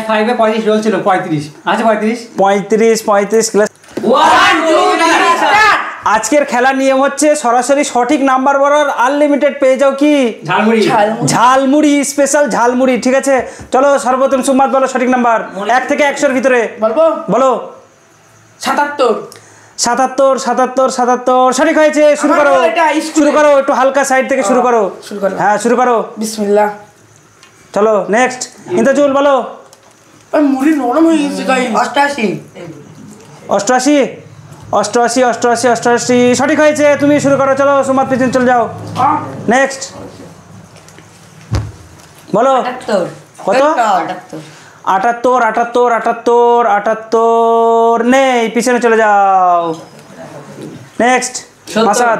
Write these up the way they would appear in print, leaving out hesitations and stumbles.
5 এ 35 role ছিল 35 আছে 35 class. আজকের খেলার নিয়ম হচ্ছে সরাসরি সঠিক নাম্বার বলার আনলিমিটেড পেয়ে যাও কি ঝালমুড়ি, স্পেশাল ঝালমুড়ি। ঠিক আছে, চলো সর্বপ্রথম সুম্মাদ বলো সঠিক নাম্বার 1 থেকে 100 এর ভিতরে বলো। 77 সঠিক হয়েছে। শুরু করো একটু হালকা সাইড থেকে শুরু করো। হ্যাঁ শুরু করো, বিসমিল্লাহ। চলো নেক্সট ইন্তাজুল বলো। মুড়ি নরম হয়ে গেছে গাই। 88 সঠিক হয়েছে। তুমি শুরু করো, চলো সুমাত পিছন চলে যাও। নেক্সট বলো কত? 78 নেই, পিছনে চলে যাও। নেক্সট মাসাদ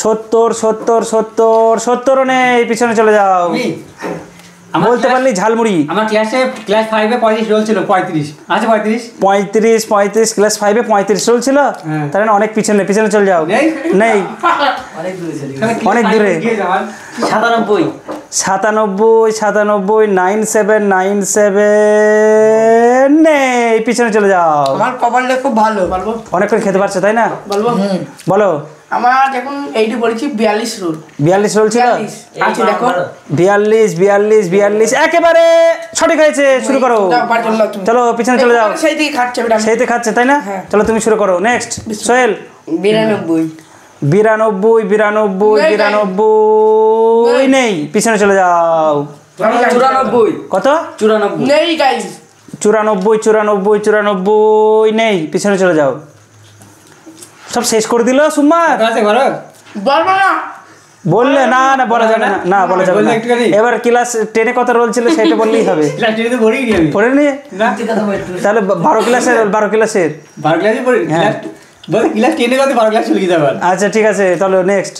70 নেই, পিছনে চলে যাও। বলতে পারলি ঝালমুড়ি। আমার ক্লাস 5 এ 35 রোল ছিল 35 আছে 35 ক্লাস 5 এ 35 রোল ছিল। তার মানে অনেক পিছনে চলে যাও। নেই অনেক দূরে। 97 97 নেই, পিছনে চলে যাও। আমার কপালটা খুব ভালো। অনেক করে খেতে পারছো তাই না? বলো। আমার যখন এইটি বলেছি 42 রোল। 42 রোল ছিল। আচ্ছা দেখো 42 একেবারে সঠিক হয়েছে। শুরু করো, চলো পিছনে চলে যাও। সেই থেকে খাচ্ছে তাই না? চলো তুমি শুরু করো। নেক্সট সোহেল 92 নেই, পিছনে চলে যাও। 94 কত? 94 নেই গাইস। 94 নেই, পিছনে চলে যাও। সব শেষ করে দিল সুম্মা। বললে না বলা যাবে না, বলা যাবে না। এবার ক্লাস 10 কত রোল ছিল সেটা বললেই হবে। পড়ে নি তাহলে 12 ক্লাসের আচ্ছা ঠিক আছে, তাহলে নেক্সট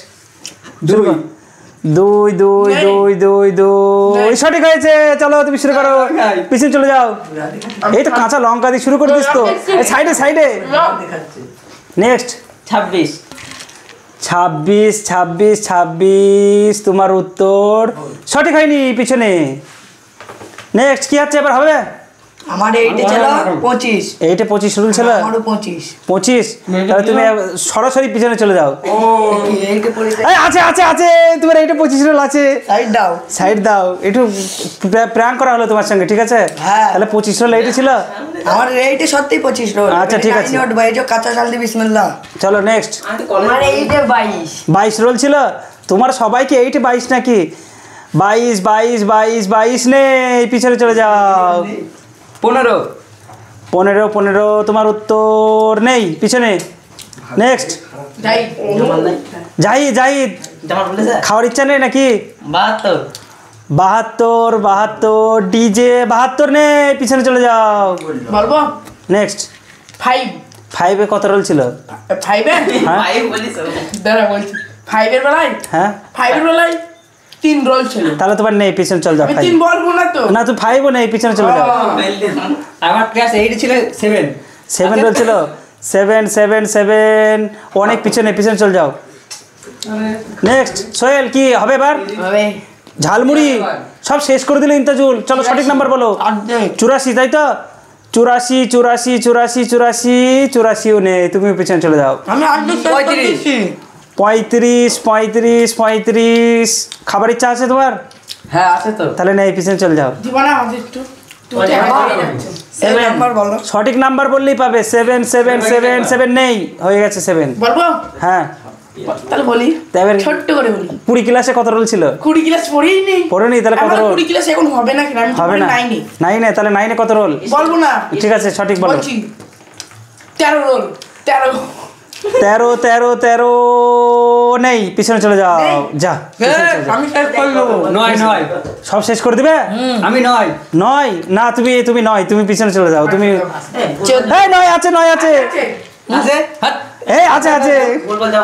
2 সঠিক হয়েছে। চলো তুমি শুরু করো, পিছনে চলে যাও। এই তো কাঁচা লঙ্কা দিয়ে শুরু করে দিস তো। সাইডে নেক্সট 26 তোমার উত্তর সঠিক হয়নি, পিছনে। নেক্সট কি আছে এবার হবে? আমার এইটা ছিল 25। এইটা 25 রুল ছিল। আমারও 25। তাহলে তুমি সরাসরি পিছনে চলে যাও। আছে তোমার এইটা 25 রুল আছে। সাইড দাও একটু। প্র্যাঙ্ক করা হলো তোমার সঙ্গে, ঠিক আছে? তাহলে 25 রুল এইটা ছিল। আমার এইটা সত্যি 25 রোল। আচ্ছা ঠিক আছে, কাঁচা চাল দিয়ে বিসমিল্লাহ। চলো নেক্সট। আমার এইটা 22 রোল ছিল। তোমার সবাইকে এইটা 22 নাকি? 22 নেই, পিছনে চলে যাও। 15 তোমার উত্তর নেই, পিছনে। নেক্সট জাহিদ খাওয়ার ইচ্ছা নেই নাকি? 72 ডিজে 72 নেই, পিছনে চলে যাও। বলবো নেক্সট 5 এ কত রোল ছিল? 5 এ দাঁড়া বলছি 5 এর বেলায়। হ্যাঁ 5 এর বেলায় 3 রোল ছিল। তাহলে তোমার নেই, পিছনে চলে যাও। আমি 3 বলবো না তো। না তুমি 5 নেই, পিছনে চলে যাও। আমার ক্লাস 8 ছিল 7 রোল ছিল। 7 অনেক পিছনে চলে যাও। নেক্সট সোহেল কি হবে এবার? ঝালমুড়ি সব শেষ করে দিল ইন্তাজুল। চলো সঠিক নাম্বার বলো। 84 তাই তো? 84 নেই, তুমি পিছনে চলে যাও। আমি 35 খাবার ইচ্ছা আছে তোমার? হ্যাঁ আছে তো। তাহলে নেই, পিছনে চলে যাও। জীবনে আমাদের একটু সঠিক নাম্বার বললেই পাবে। 7 নেই, হয়ে গেছে 7। বলবো? হ্যাঁ তাহলে বলি, ছোট্ট করে বলি। 20 ক্লাসে কত রোল ছিল? 20 ক্লাস পড়েনি। তাহলে কত রোল? 20 ক্লাস এখন হবে না, আমি হবে না। 9 তাহলে 9 কত রোল? বলবো না। ঠিক আছে সঠিক বলো। 13 রোল। 13 নেই, পিছনে চলে যাও। যা আমি শেষ করে দেবো। 9 সব শেষ করে দিবে? আমি 9 না, তুমি 9, তুমি পিছনে চলে যাও। তুমি 9 আছে। আছে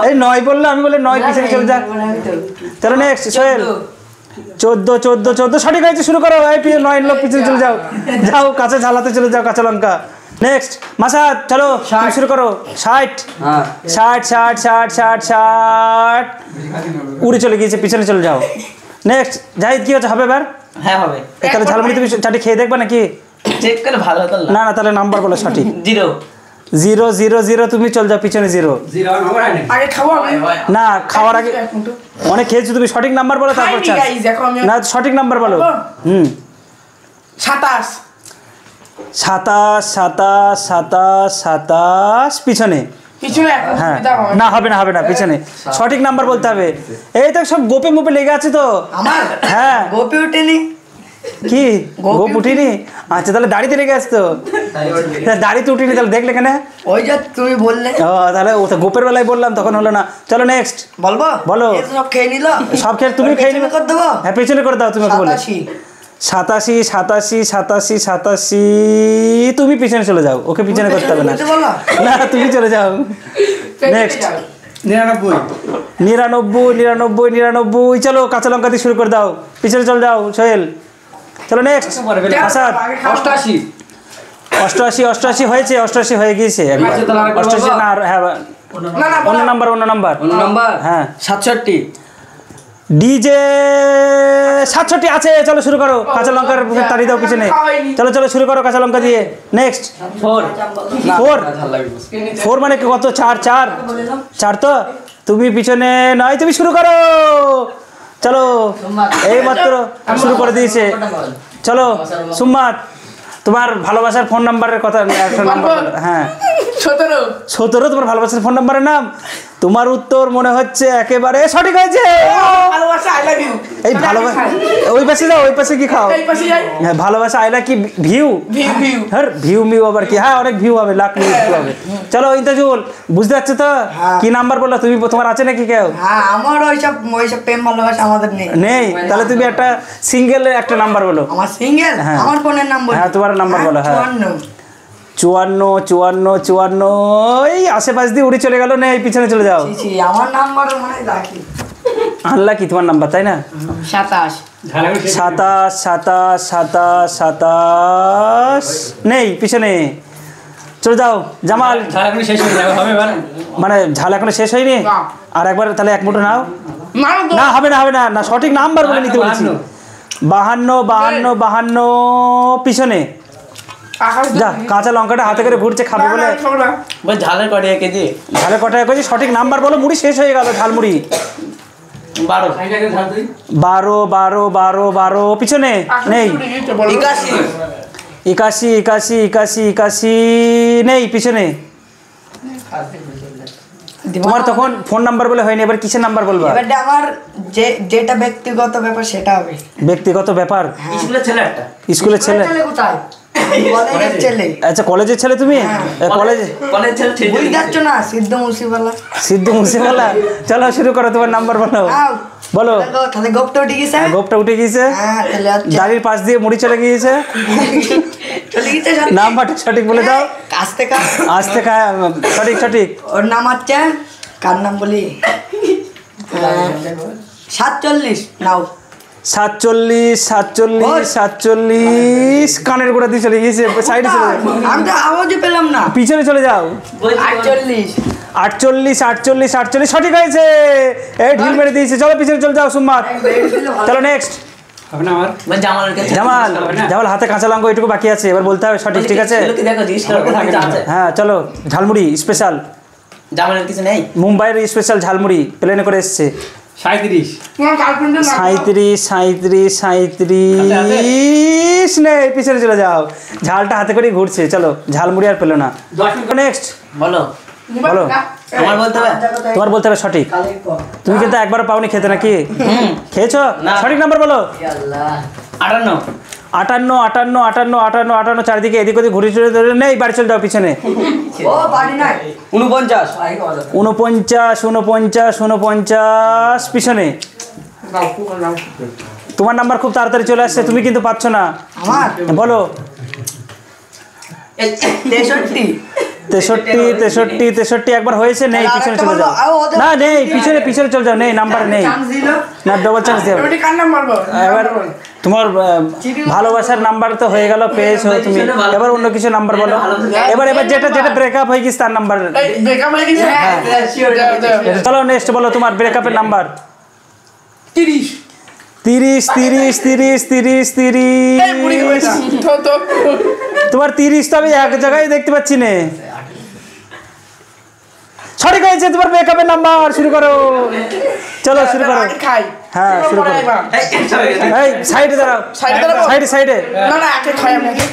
এই 9 বললো, আমি বলে 9 পিছনে চলে যা। তাহলে নেক্সট সোহেল 14 সঠিক হয়েছে। শুরু করো। 9 লোক পিছনে চলে যাও। কাঁচা ঝালাতে চলে যাও, কাঁচা লঙ্কা। নেক্সট মাসাদ চলো শুরু করো। 60 উড়ে চলে গিয়েছে, পিছনে চলে যাও। নেক্সট জাহিদ কি হচ্ছে? হবে এবার? হ্যাঁ হবে। তাহলে ঝালমুড়ি তুমি চাটি খেয়ে দেখবা নাকি? চেক করে ভালো হতো না না তাহলে নাম্বার বলো সঠিক। 0 0 0 0 তুমি চল যাও পিছনে 0 জিরো নম্বর আনে আগে খাবো আমি না খাওয়ার আগে অনেক খেয়েছো তুমি, সঠিক নাম্বার বলো তারপর খাইনি চান্স। guys, দেখো আমি না সঠিক নাম্বার বলো। বলবো? 27 27 27 27 27 পিছনে। পিছনে এখন হ্যাঁ সুবিধা হবে না হবে না হবে না পিছনে সঠিক নাম্বার বলতে হবে। এই তো সব গোপে মোপে লেগে আছে তো। আমার হ্যাঁ গোপি উঠেনি কি গোপ উঠিনি? আচ্ছা তাহলে দাড়িতে লেগে আছে তো। দাড়িতে উঠিনি তাহলে দেখলে কেন? ওই যে তুমি বললে ও তাহলে ও তো গোপের বেলায় বললাম তখন হলো না। চলো নেক্সট বলবো বলো। এ তো সব খেয়ে নিল সব খেয়ে তুমি খেয়ে নিবে। করে দেবো হ্যাঁ পেছনে করে দাও তুমি ওকে বলে। 87 87 87 87 87 তুমি পিছনে চলে যাও, ওকে পিছনে করতে হবে না। বলতে বলো না তুমি চলে যাও। নেক্সট 99 99 99 99 চলো কাঁচা লঙ্কা দিয়ে শুরু করে দাও, পিছনে চলে যাও সোহেল। চলো নেক্সট আসাদ। 88 88 88 হয়েছে, 88 হয়ে গিয়েছে একবার। আচ্ছা, তাহলে আরেকবার 88 বলবো? না হ্যাঁ না না অন্য নাম্বার অন্য নাম্বার নাম্বার হ্যাঁ 67 ডিজে 67 আছে। চলো শুরু করো, কাঁচা লঙ্কার তাড়ি দাও পিছনে। চলো চলো শুরু করো কাঁচা লঙ্কা দিয়ে। নেক্সট 4 4 4 মানে কি কত? 4 4 4 তো তুমি পিছনে নয়, তুমি শুরু করো। চলো এই মাত্র শুরু করে দিয়েছে। চলো সুম্মাত তোমার ভালোবাসার ফোন নাম্বারের কথা একটা নাম্বার বলো। হ্যাঁ 17 17 তোমার ভালোবাসার ফোন নাম্বারের নাম। তোমার উত্তর মনে হচ্ছে একেবারে সঠিক হয়েছে। ভালোবাসা আই লাভ ইউ এই ভালোবাসা ওই পাশে যাও, ওই পাশে কি খাও? এই পাশে যাই হ্যাঁ ভালোবাসা আইলা কি ভিউ ভিউ ভিউ হ্যাঁ ভিউ মিউ আবার কি? হ্যাঁ অনেক ভিউ হবে, লাখ ভিউ হবে। চলো ইন্তাজুল বুঝতে পারছো তো কি নাম্বার বললো তুমি? তোমার আছে নাকি কেউ? হ্যাঁ আমার ওইসব প্রেম ভালোবাসা আমাদের নেই নেই? তাহলে তুমি একটা সিঙ্গেল একটা নাম্বার বলো। আমার সিঙ্গেল হ্যাঁ। আমার ফোনের নাম্বার হ্যাঁ, তোমার নাম্বার বলো, হ্যাঁ। 54 54 54 এই আশেপাশ দিয়ে উড়ে চলে গেল। নেই পিছনে চলে যাও। আমার নাম্বার মানে রাখি আনলা কি তোমার নাম্বার তাই না? 27 27 27 27 27 নেই পিছনে চলে যাও। জামাল ঝাড়খণ্ড শেষ হয়ে যাবে হবে এবার মানে ঝাল এখনো শেষ হয়নি? না। আর একবার তাহলে এক মুঠো নাও। না না হবে না হবে না না সঠিক নাম্বার বলে নিতে বলেছি। 52 52 52 পিছনে আকাশ যা। কাঁচা লঙ্কাটা হাতে করে ঘুরছে খাবে বলে বল ঝালের কড়ি কেজি ঝালে কটায় করেছি। সঠিক নাম্বার বলো, মুড়ি শেষ হয়ে গেল ঝালমুড়ি। 12 12 12 12 12 পিছনে নেই। 81 81 81 81 81 নেই পিছনে। তোমার তখন ফোন নাম্বার বলে হয়নি, এবার কিসের নাম্বার বলবা? এবার আমার যেটা ব্যক্তিগত ব্যাপার সেটা হবে। ব্যক্তিগত ব্যাপার? স্কুলের ছেলে একটা স্কুলের ছেলে? কোথায়? কলেজের ছেলে। আচ্ছা কলেজের ছেলে তুমি? কলেজে কলেজের ছেলে বুঝতে পারছো না? সিদ্ধ মুন্সিপালা সিদ্ধু মুন্সিপালা। চলো শুরু করো, তোমার নাম্বার বলো। বলো। তাহলে গোপটা উঠে গেছে। গোপটা উঠে গিয়েছে, হ্যাঁ তাহলে আচ্ছা দাড়ির পাশ দিয়ে মুড়ি চলে গিয়েছে। চলে গেছে নাম্বারটা সঠিক বলে দাও। আস্তে আসতে সঠিক সঠিক। ওর নাম হচ্ছে কার নাম বলি 47 নাও 47 47 47 কানের গোড়া দিয়ে চলে গিয়েছে, সাইডে চলে যাও। আমি তো আওয়াজই পেলাম না। পিছনে চলে যাও। 48 48 48 48 সঠিক হয়েছে। এই ঢিল মেরে দিয়েছে। চলো পিছনে চলে যাও সুম্মাত। চলো নেক্সট হবে না আমার জামালের কাছে জামাল। জামাল হাতে কাঁচা লঙ্কা এটুকু বাকি আছে, এবার বলতে হবে সঠিক। ঠিক আছে দেখো জিজ্ঞেস করো কোথায় আছে হ্যাঁ চলো। ঝালমুড়ি স্পেশাল, জামালের কিছু নেই। মুম্বাইয়ের স্পেশাল ঝালমুড়ি প্লেনে করে এসছে। 37 তোমার গার্লফ্রেন্ডের নাম 37 37 37 নেই পিছনে চলে যাও। ঝালটা হাতে করে ঘুরছে। চলো ঝালমুড়ি আর পেলো না। 10 মিনিট নেক্সট বলো বলো। আমার বলতে হবে তোমার বলতে হবে সঠিক। তুমি কিন্তু একবার পাওনি খেতে নাকি? খেয়েছো? না। সঠিক নাম্বার বলো। 58 58 58 58 58 58 চারিদিকে এদিক ওদিক ঘুরে চলে নেই, বাড়ি চলে যাও পিছনে। ও বাড়ি নাই 49 49 49 49 পিছনে। তোমার নাম্বার খুব তাড়াতাড়ি চলে আসছে, তুমি কিন্তু পাচ্ছ না। আমার বলো। 63 63 63 63 একবার হয়েছে। নেই পিছনে চলে যাও। না নেই পিছনে পিছনে চলে যাও। নেই নাম্বার নেই চান্স দিল না, ডবল চান্স দেও। এবারে কার নাম বলবো? এবার তোমার ভালোবাসার নাম্বার তো হয়ে গেল, পেয়েছো তুমি। এবার অন্য কিছু নাম্বার বলো। এবার এবার যেটা যেটা ব্রেকআপ হয়ে গেছে তার নাম্বার। এই বেকআপ হয়ে গেছে। হ্যাঁ চলো নেক্সট বলো তোমার ব্রেকআপের নাম্বার। 30 30 30 30 30 এই বুড়ি 30 কইতা তো তোমার 30 তো আমি এক জায়গায় দেখতে পাচ্ছি না। সঠিক হয়েছে তোমার মেকআপের নাম্বার। শুরু করো, চলো শুরু করো। আগে খাই। হ্যাঁ, শুরু করো। এবার। এই সাইডে দাঁড়াও, সাইডে দাঁড়াবো? সাইডে সাইডে না না আগে খাই আমি আগে।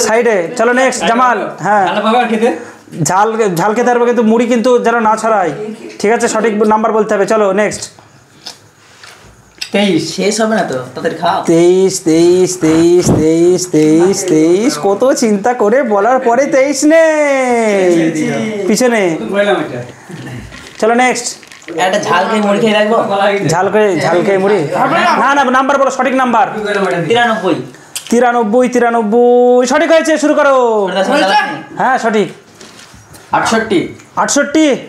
সাইডে। চলো নেক্সট জামাল। হ্যাঁ, ভালো বাবা খেতে ঝাল ঝাল খেতে পারবে কিন্তু মুড়ি কিন্তু যেন না ছড়ায়, ঠিক আছে? সঠিক নাম্বার বলতে হবে। চলো নেক্সট। 23 শেষ হবে না তো তাদের খাও 23 23 23 23 23 23 কত চিন্তা করে বলার পরে 23 নেই পিছনে। বললাম এটা চলো নেক্সট। একটা ঝাল খেয়ে মুড়ি খেয়ে রাখবো ঝাল খেয়ে মুড়ি। না না, নাম্বার বলো, সঠিক নাম্বার। 93 93 93 সঠিক হয়েছে। শুরু করো। হ্যাঁ সঠিক। 68 68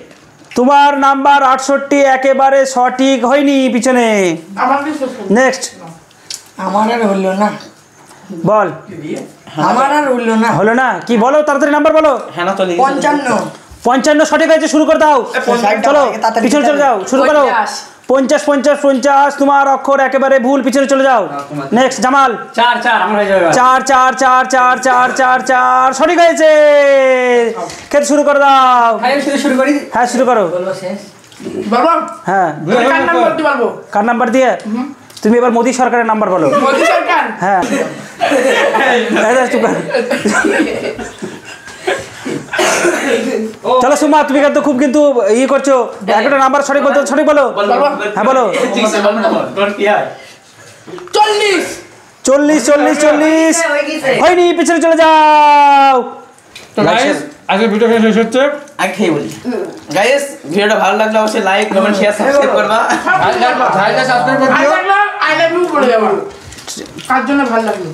তোমার নাম্বার 68 একেবারে সঠিক হয়নি পিছনে। আমার কি শেষ করবো? নেক্সট আমার আর হলো না, বল। আমার আর হলো না। হলো না কি? বলো তাড়াতাড়ি নাম্বার বলো। হ্যাঁ না চলে 55 55 সঠিক হয়েছে। শুরু করে দাও। চলো পিছনে চলে যাও, শুরু করো। 50 50 50 তোমার অক্ষর একেবারে ভুল, পিছনে চলে যাও। নেক্সট জামাল। 4 4 আমার হয়ে যাবে এবার। 4 4 4 4 4 4 4 সঠিক হয়েছে। খেতে শুরু করে দাও। খাই শুরু করি। হ্যাঁ শুরু করো। বাবা হ্যাঁ, কার নাম বলতে পারবো? কার নাম্বার দিয়ে? তুমি এবার মোদী সরকারের নাম্বার বলো। মোদি সরকার। হ্যাঁ এই দেখ, চুপ কর। চলো সুমা, তুমি কিন্তু খুব কিন্তু ই করছো। একটা নাম্বার সঠিক বলতে, সঠিক বলো। হ্যাঁ বলো। 40 40 40 40 হয়নি, পিছনে চলে যাও। তো গাইস আজকে ভিডিও শেষ হচ্ছে। আগে খেয়ে বলি গাইস ভিডিওটা ভালো লাগলে অবশ্যই লাইক কমেন্ট শেয়ার সাবস্ক্রাইব করবা সাবস্ক্রাইব করে দিও। আই লাভ ইউ বলে যাবা। কার জন্য ভালো লাগলো?